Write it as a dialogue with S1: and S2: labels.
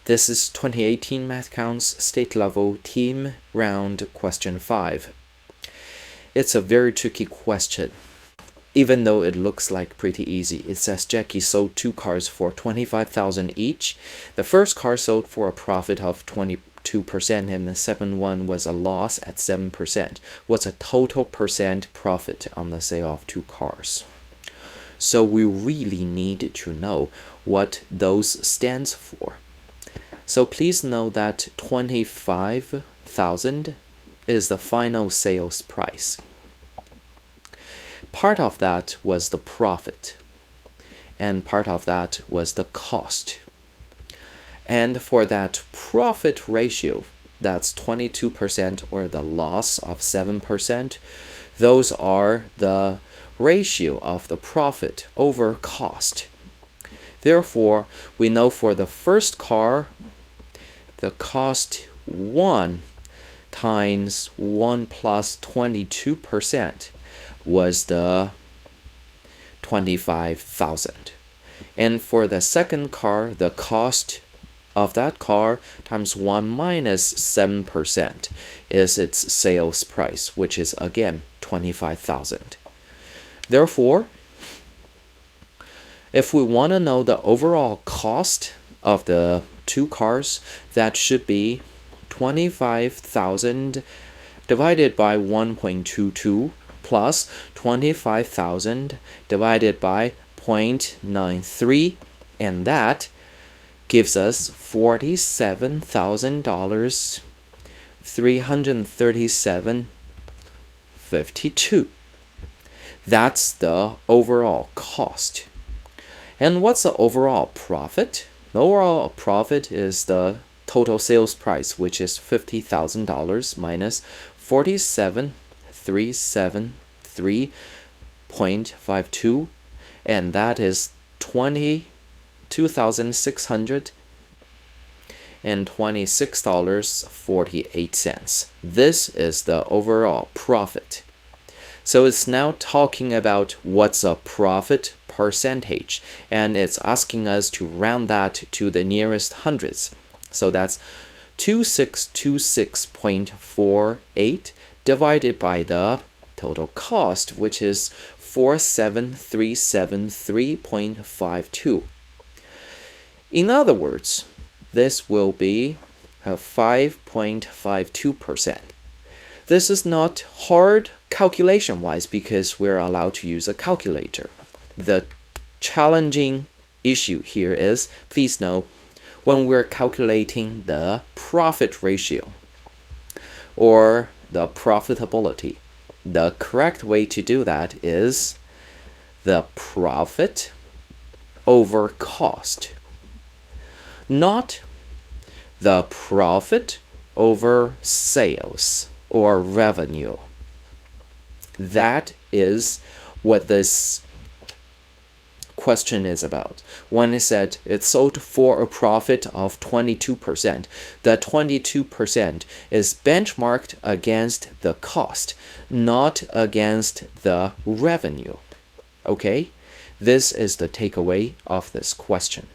S1: This is 2018 Mathcounts State Level Team Round Question 5. It's a very tricky question. Even though it looks like pretty easy, it says Jackie sold 2 cars for $25,000 each. The first car sold for a profit of 22% and the second one was a loss at 7%. What's a total percent profit on the sale of 2 cars? So we really need to know what those stands for. So please know that 25,000 is the final sales price. Part of that was the profit, and part of that was the cost. And for that profit ratio, that's 22% or the loss of 7%, those are the ratio of the profit over cost. Therefore, we know for the first car, the cost 1 times 1 plus 22% was the 25,000. And for the second car, the cost of that car times 1 minus 7% is its sales price, which is again 25,000. Therefore, if we want to know the overall cost of the 2 cars, that should be 25,000 divided by 1.22 plus 25,000 divided by 0.93, and that gives us $47,000, 337.52. That's the overall cost. And what's the overall profit? The overall profit is the total sales price, which is $50,000 minus 47,373.52, and that is $22,626.48. This is the overall profit. So it's now talking about what's a profit percentage, and it's asking us to round that to the nearest hundreds. So that's 2626.48 divided by the total cost, which is 47,373.52. In other words, this will be 5.52%. This is not hard calculation-wise because we're allowed to use a calculator. The challenging issue here is, please know, when we're calculating the profit ratio or the profitability, the correct way to do that is the profit over cost, not the profit over sales or revenue. That is what this question is about. When it said it sold for a profit of 22%, the 22% is benchmarked against the cost, not against the revenue. Okay? This is the takeaway of this question.